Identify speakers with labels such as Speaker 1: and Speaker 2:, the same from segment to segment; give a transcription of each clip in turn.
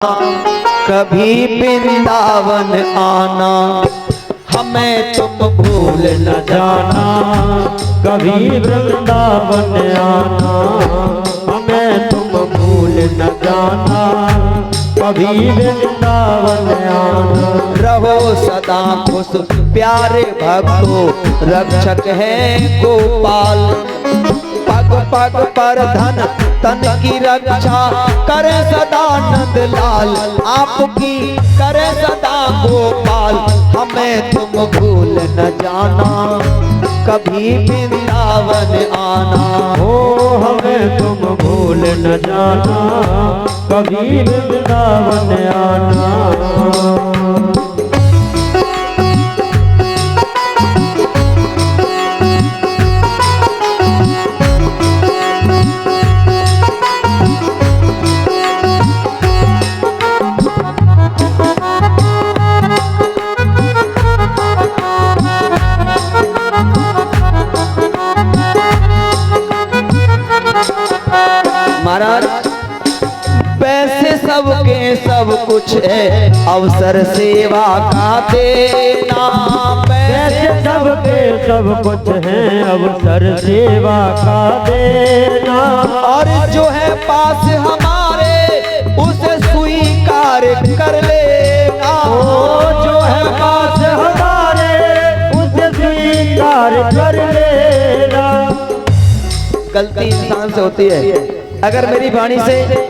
Speaker 1: कभी वृंदावन आना हमें तुम भूल न जाना।
Speaker 2: कभी वृंदावन आना हमें तुम भूल न जाना। कभी वृंदावन आना
Speaker 1: रहो सदा खुश प्यारे भक्तों, रक्षक है गोपाल। पग पग पर धन तन की रक्षा करे सदा नंद लाल। आपकी करे सदा गोपाल हमें तुम भूल न जाना। कभी वृंदावन आना
Speaker 2: हो हमें तुम भूल न जाना। कभी वृंदावन आना।
Speaker 1: महाराज पैसे सबके सब कुछ है, अवसर सेवा का देना।
Speaker 2: पैसे सबके सब कुछ है, अवसर सेवा का देना।
Speaker 1: और जो है पास हमारे उसे स्वीकार कर लेना।
Speaker 2: जो है पास हमारे उसे स्वीकार कर लेना।
Speaker 1: गलती इंसान से होती है। अगर मेरी वाणी से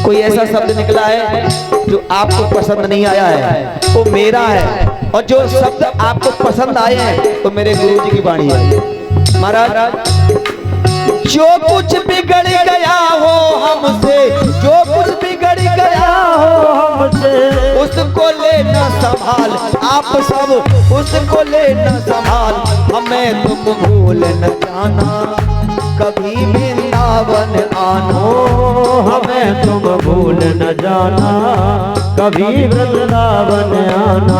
Speaker 1: कोई ऐसा शब्द निकला है जो आपको पसंद नहीं आया है वो मेरा है, और जो शब्द आपको पसंद आए हैं तो मेरे गुरु जी की वाणी है। महाराज जो कुछ बिगड़ गया हो हमसे, जो कुछ बिगड़ गया हो
Speaker 2: हमसे,
Speaker 1: उसको लेना संभाल। आप सब उसको लेना संभाल हमें तुम भूल न जाना। कभी वृंदावन आना
Speaker 2: हमें तुम भूल न जाना। कभी वृंदावन आना।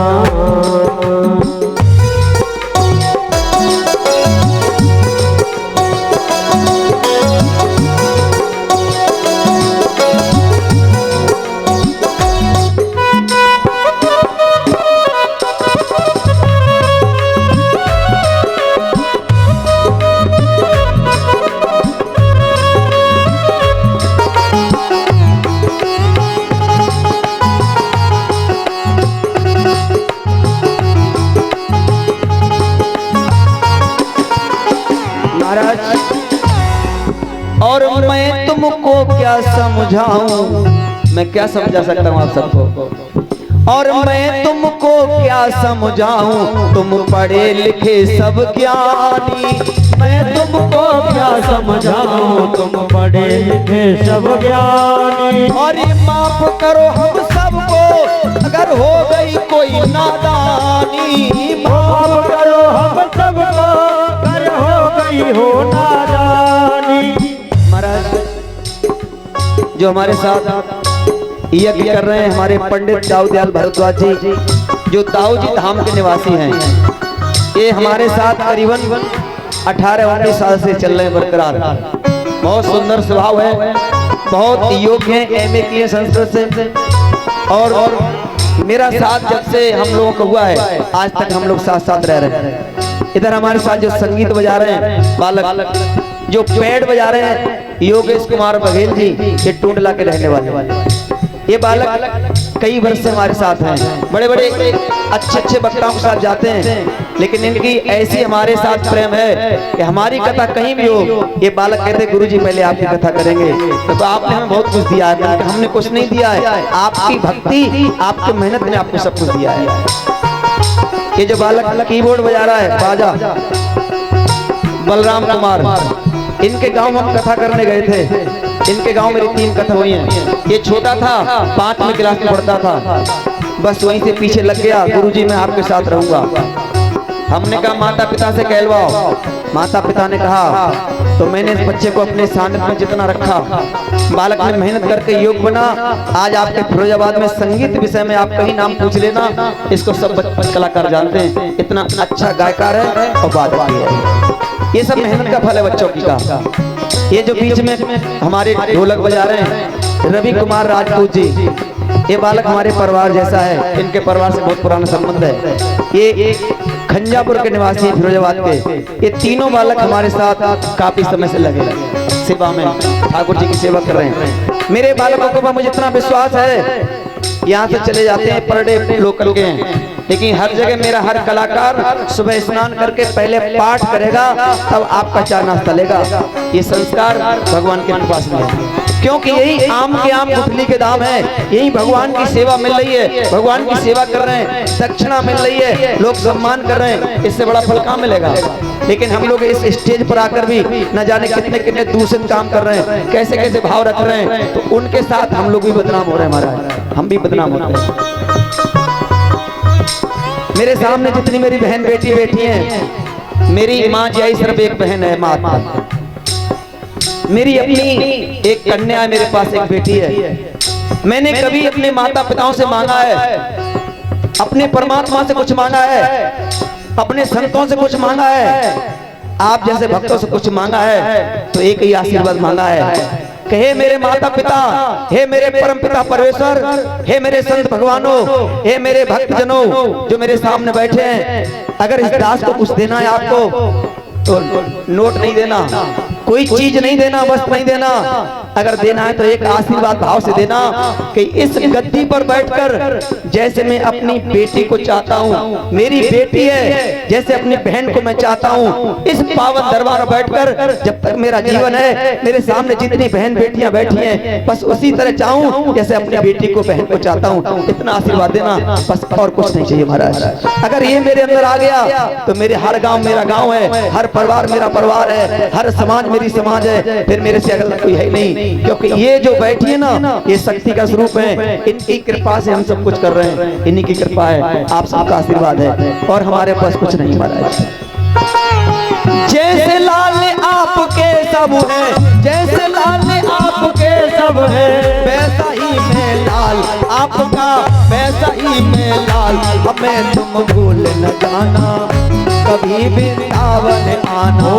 Speaker 1: और मैं तुमको क्या समझाऊं, मैं क्या समझा सकता हूँ आप सबको। और मैं तुमको क्या समझाऊं, तुम पढ़े लिखे सब ज्ञानी।
Speaker 2: मैं तुमको क्या समझाऊं, तुम पढ़े लिखे सब ज्ञानी।
Speaker 1: और ये माफ करो हम सबको अगर हो गई कोई नादानी।
Speaker 2: माफ करो हम सबको अगर हो गई हो नादानी।
Speaker 1: महाराज जो हमारे साथ यज्ञ कर रहे हैं हमारे पंडित दाऊद दयाल भारद्वाज जी, जो दाऊद जी धाम के निवासी हैं, ये हमारे साथ करीबन 18-19 साल से चल रहे हैं बरकरार। बहुत सुंदर स्वभाव है, बहुत योग्य है, MA किए संस्कृत से। और मेरा साथ जब से हम लोगों को हुआ है आज तक हम लोग साथ साथ रह रहे हैं। इधर हमारे साथ जो संगीत बजा रहे हैं बालक, जो पैड बजा रहे हैं योगेश कुमार बघेल जी, ये टूंडला के रहने वाले। ये बालक कई वर्ष से हमारे साथ हैं, बड़े बड़े अच्छे अच्छे वक्ताओं के साथ जाते हैं, लेकिन इनकी ऐसी हमारे साथ प्रेम है कि हमारी कथा कहीं भी हो ये बालक कहते गुरुजी पहले आपकी कथा करेंगे। तो आपने हमें बहुत कुछ दिया है, हमने कुछ नहीं दिया है, आपकी भक्ति आपकी मेहनत ने आपको सब कुछ दिया है। ये जो बालक कीबोर्ड बजा रहा है बाजा, बलराम कुमार, इनके गांव हम कथा करने गए थे। इनके गांव मेरी 3 कथा हुई हैं। ये छोटा था, 5वीं क्लास में पढ़ता था, बस वहीं से पीछे लग गया, गुरुजी मैं आपके साथ रहूंगा। हमने कहा माता पिता से कहलवाओ। माता पिता ने कहा तो मैंने इस बच्चे को अपने सानिध्य में जितना रखा, बालक ने मेहनत करके योग बना। आज आपके फिरोजाबाद में संगीत विषय में आप कहीं नाम पूछ लेना, इसको सब कलाकार जानते हैं, इतना अच्छा गायकार है और वादक भी है। ये सब मेहनत का फल है बच्चों की का। ये जो बीच में हमारे ढोलक बजा रहे हैं रवि कुमार राजपूत जी, ये बालक हमारे परिवार जैसा है, इनके परिवार से बहुत पुराना संबंध है। ये खंजापुर के निवासी हैं, फिरोजाबाद के। ये तीनों बालक हमारे साथ काफी समय से लगे सेवा में, ठाकुर जी की सेवा कर रहे हैं। मेरे बालकों को मुझे इतना विश्वास है, यहाँ से चले जाते हैं पर डे लोकल के हैं, लेकिन हर जगह मेरा हर कलाकार सुबह स्नान करके पहले पाठ करेगा, तब आपका चाय नाश्ता लेगा। ये संस्कार भगवान के पास में है, क्योंकि यही आम के आम गुठली के दाम है। यही भगवान की सेवा मिल रही है, भगवान की सेवा कर रहे हैं, दक्षिणा मिल रही है, लोग सम्मान कर रहे हैं, इससे बड़ा फल कहाँ मिलेगा। लेकिन हम लोग इस स्टेज पर आकर भी न जाने कितने कितने दूषित काम कर रहे हैं, कैसे कैसे भाव रख रहे हैं, तो उनके साथ हम लोग भी बदनाम हो रहे हैं। महाराज हम भी बदनाम होते हैं। मेरे सामने जितनी मेरी बहन बेटी बैठी हैं, मेरी माँ जी आई सिर्फ एक बहन है, माँ। मेरी अपनी एक कन्या है, मेरे पास एक बेटी है। मैंने कभी अपने माता पिताओं से मांगा है, अपने परमात्मा से कुछ मांगा है, अपने संतों से कुछ मांगा है, आप जैसे भक्तों से कुछ मांगा है, तो एक ही आशीर्वाद मांगा है कि हे मेरे माता पिता, हे मेरे परम पिता परमेश्वर, हे मेरे संत भगवानों, हे मेरे भक्त जनों जो मेरे सामने बैठे हैं, अगर इस दास को कुछ देना है आपको तो नोट नहीं देना, कोई चीज नहीं देना, वस्त्र नहीं देना, अगर देना है तो एक आशीर्वाद भाव से देना कि इस गद्दी पर बैठकर जैसे मैं अपनी बेटी को चाहता हूँ, मेरी बेटी है, जैसे अपनी बहन को मैं चाहता हूँ, इस पावन दरबार में बैठकर जब तक मेरा जीवन है, मेरे सामने जितनी बहन बेटियां बैठी हैं, बस उसी तरह चाहूँ जैसे अपनी बेटी को बहन को चाहता हूँ। इतना आशीर्वाद देना, बस और कुछ नहीं चाहिए महाराज। अगर ये मेरे अंदर आ गया तो मेरे हर गाँव मेरा गाँव है, हर परिवार मेरा परिवार है, हर समाज मेरी समाज है, फिर मेरे से अगला कोई है नहीं। क्योंकि ये जो बैठी है ना, ये शक्ति का स्वरूप है, इनकी कृपा से हम सब कुछ कर रहे हैं, इन्हीं की कृपा है, आप सबका आशीर्वाद है, और हमारे पास कुछ नहीं महाराज। जैसे लाल आपके सब है, जैसे लाल आपके सब है, वैसा ही मैं लाल आपका, वैसा ही मैं लाल। हमें तुम भूल न जाना, कभी वृंदावन आना,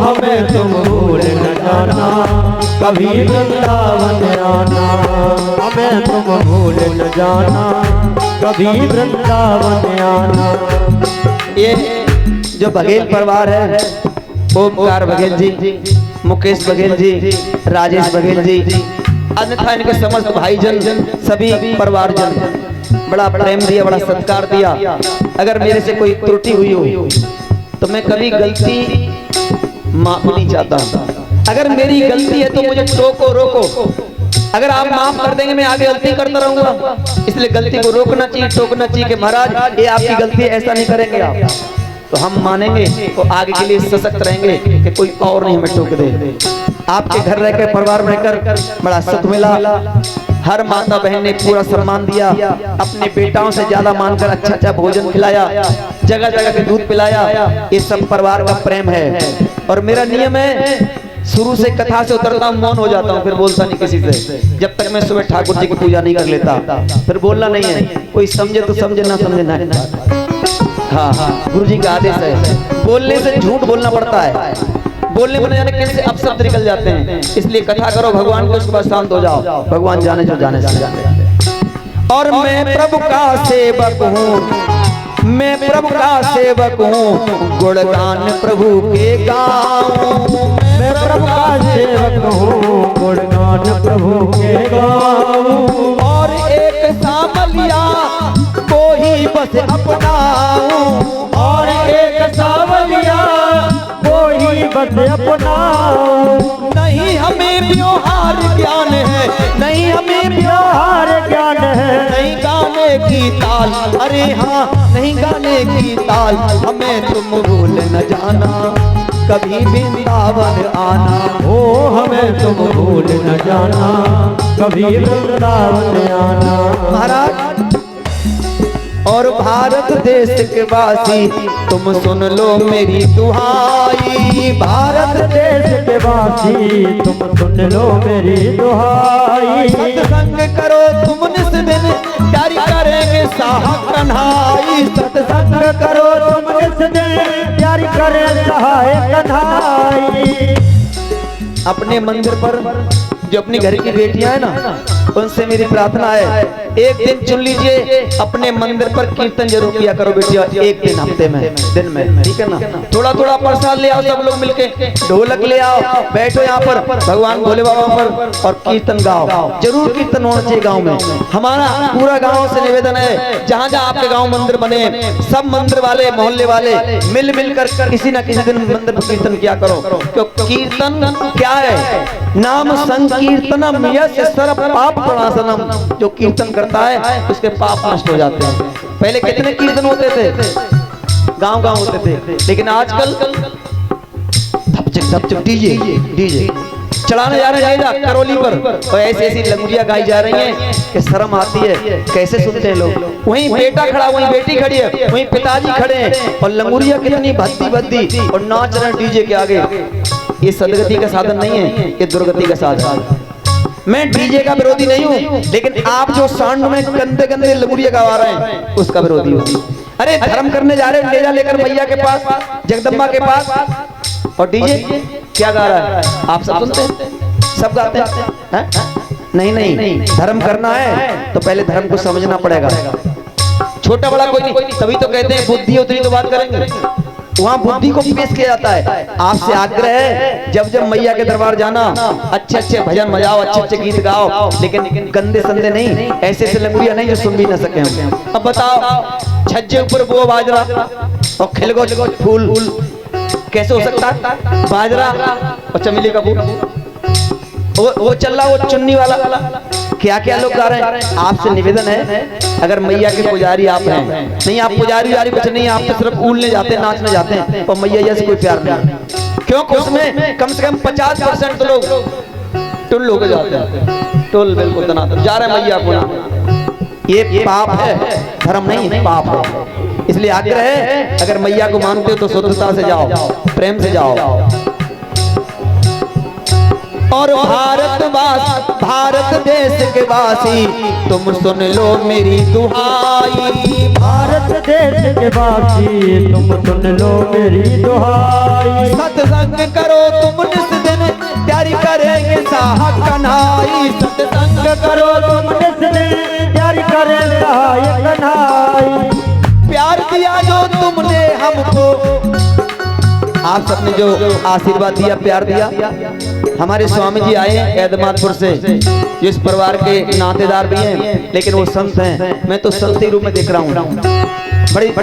Speaker 2: हमें तुम भूल न जाना, कभी वृंदावन आना, हमें तुम भूल न जाना, कभी वृंदावन आना।
Speaker 1: ये जो बघेल परिवार है, ओमकार बघेल जी, मुकेश बघेल जी, राजेश बघेल जी, अन्यथा इनके समस्त भाईजन, सभी परिवारजन बड़ा प्रेम दिया, बड़ा सत्कार दिया। अगर मेरे से कोई त्रुटि हुई हो तो मैं कभी गलती माफ नहीं चाहता। अगर मेरी गलती है तो मुझे टोको रोको, अगर आप माफ कर देंगे मैं आगे गलती करता रहूंगा, इसलिए गलती को रोकना चाहिए, टोकना चाहिए कि महाराज ये आपकी गलती है, ऐसा नहीं करेंगे आप, तो हम मानेंगे, तो आगे के लिए सशक्त रहेंगे कि कोई और नहीं हमें टोक दे। आपके घर रहकर, परिवार में रहकर बड़ा सुख मिला। हर माता बहन ने पूरा सम्मान दिया, अपने बेटाओं से ज्यादा मानकर अच्छा अच्छा भोजन खिलाया, जगह जगह के दूध पिलाया। ये सब परिवार का प्रेम है। और मेरा नियम है, शुरू से कथा से उतरता हूँ, मौन हो जाता हूँ, फिर बोलता नहीं किसी से, जब तक मैं सुबह ठाकुर जी की पूजा नहीं कर लेता, फिर बोलना नहीं है। कोई समझे तो समझे, ना समझे ना। हाँ, गुरु जी का आदेश है, बोलने से झूठ बोलना पड़ता है, बोलने में न जाने कैसे अपशब्द निकल जाते हैं, इसलिए कथा करो भगवान को, उसके बाद शांत हो जाओ, भगवान जाने जो जाने से जाने। और मैं प्रभु का सेवक हूँ, मैं प्रभु का सेवक हूँ, गुणगान प्रभु के गाऊं।
Speaker 2: मैं प्रभु का सेवक हूँ, गुणगान प्रभु के गाऊं।
Speaker 1: और एक सावलिया को ही बस अपनाऊं,
Speaker 2: और एक सावलिया को ही बस अपनाऊं।
Speaker 1: नहीं हमें व्यवहार ज्ञान है, नहीं हमें
Speaker 2: व्यवहार ज्ञान है,
Speaker 1: नहीं गाने की ताल, अरे हाँ नहीं गाने की ताल। हमें तुम भूल न जाना, कभी वृंदावन आना।
Speaker 2: ओ हमें तुम भूल न जाना, कभी वृंदावन आना।
Speaker 1: महाराज और भारत देश के वासी तुम सुन लो मेरी दुहाई,
Speaker 2: भारत देश के वासी तुम सुन लो मेरी दुहाई।
Speaker 1: सत्संग करो तुम निस दिन, प्यारी करेंगे साहब कन्हाई।
Speaker 2: सत्संग करो तुम निस दिन, प्यारी करे सहाय कन्हाई।
Speaker 1: अपने मंदिर पर जो अपनी घर की बेटियां है ना, उनसे मेरी प्रार्थना है, एक दिन चुन लीजिए, अपने मंदिर पर कीर्तन जरूर किया करो बेटिया, एक दिन हफ्ते में, दिन में, ठीक है ना। थोड़ा थोड़ा प्रसाद ले आओ, सब लोग मिलके ढोलक ले आओ, बैठो यहाँ पर भगवान भोले बाबा पर और कीर्तन गाओ। जरूर कीर्तन होना चाहिए गाँव में। हमारा पूरा गाँव से निवेदन है, जहाँ जहाँ आपके गाँव मंदिर बने, सब मंदिर वाले मोहल्ले वाले मिल कर किसी न किसी दिन मंदिर पर कीर्तन किया करो। क्योंकि कीर्तन क्या है? नाम संकीर्तनम यस्य सर्व पाप प्रणाशनम। जो कीर्तन करता है उसके पाप नष्ट हो जाते हैं। पहले कितने कीर्तन होते थे, गांव होते थे, लेकिन आजकल धपचक डीजे चलाने जा रहे हैं करोली पर, और ऐसी लंगुरिया गाई जा रही हैं कि शर्म आती है। कैसे सुनते हैं लोग? वहीं बेटा खड़ा, वहीं बेटी खड़ी है, वहीं पिताजी खड़े हैं, और लंगुरिया कितनी भद्दी और नाच रहे हैं डीजे के आगे। ये सदगति का साधन नहीं है, ये दुर्गति का साधन है। मैं डीजे का विरोधी नहीं हूँ, लेकिन आप जो सांड में गंदे लंगुरिया गवा रहे हैं उसका विरोधी हूँ। अरे धर्म करने जा रहे हैं, ले जा लेकर मैया के पास, जगदम्बा के पास, और डीजे क्या गा रहा है? आप सब सुनते हैं, सब गाते हैं? नहीं, धर्म करना है तो पहले धर्म को समझना पड़ेगा। छोटा बड़ा कोई नहीं, तभी तो कहते हैं बुद्धि उतनी तो बात करेंगे। वहाँ बुद्धि को पेश किया जाता है। आपसे आग्रह है, जब मैया के दरबार जाना, अच्छे भजन बजाओ, अच्छे गीत गाओ, लेकिन गंदे संदे नहीं, ऐसे लंगुरिया नहीं जो सुन भी न सके हम। अब बताओ, छज्जे ऊपर वो बाजरा और खिलगो फूल कैसे हो सकता है? बाजरा और चमेली का फूल, वो चल रहा, वो चुन्नी वाला, क्या क्या लोग गा रहे हैं। आपसे निवेदन है, अगर मैया के पुजारी आप हैं, नहीं आप पुजारी कुछ नहीं, आप तो सिर्फ उड़ने जाते हैं, नाचने जाते हैं, और मैया से कोई प्यार नहीं। क्योंकि उसमें कम से कम 50% तो लोग टुल होकर जाते हैं, टुल बिल्कुल तनातन जा रहे हैं मैया को। ये पाप है, धर्म नहीं है, पाप है। इसलिए आग्रह है, अगर मैया को मानते हो तो शुद्धता से जाओ, प्रेम से जाओ। और भारत देश के वासी, तुम सुन लो मेरी दुहाई।
Speaker 2: भारत देश के वासी, तुम सुन लो मेरी दुहाई।
Speaker 1: सत्संग करो तुम निस दिन, प्यारी करेंगे साहब कन्हाई। सत्संग
Speaker 2: करो तुम निस दिन, प्यारी करेंगे साहब कन्हाई।
Speaker 1: प्यार दिया जो तुमने हमको, आप सबने जो आशीर्वाद दिया, प्यार दिया। हमारे स्वामी जी आए ऐदमादपुर से, जिस परिवार के नातेदार भी हैं, लेकिन वो संत हैं। मैं तो संत के रूप में देख रहा हूँ। बड़ी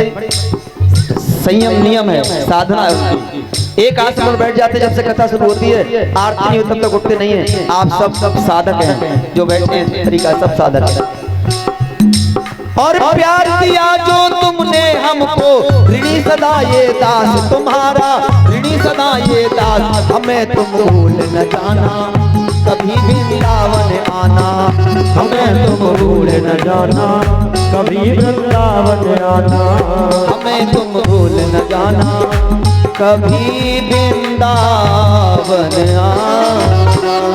Speaker 1: संयम नियम है, साधना है उनकी। एक आसन पर बैठ जाते, जब से कथा शुरू होती है, आरती नहीं होती तब तक उठते नहीं है। आप सब साधक हैं, जो बैठे हैं तरीका सब साधक है। और प्यार दिया जो तुमने हमको, ऋणी सदा ये दास तुम्हारा, ऋणी सदा ये दास। हमें तुम भूल न जाना, कभी भी वृंदावन आना।
Speaker 2: हमें तुम भूल न जाना, कभी वृंदावन आना।
Speaker 1: हमें तुम भूल न जाना, कभी वृंदावन आना।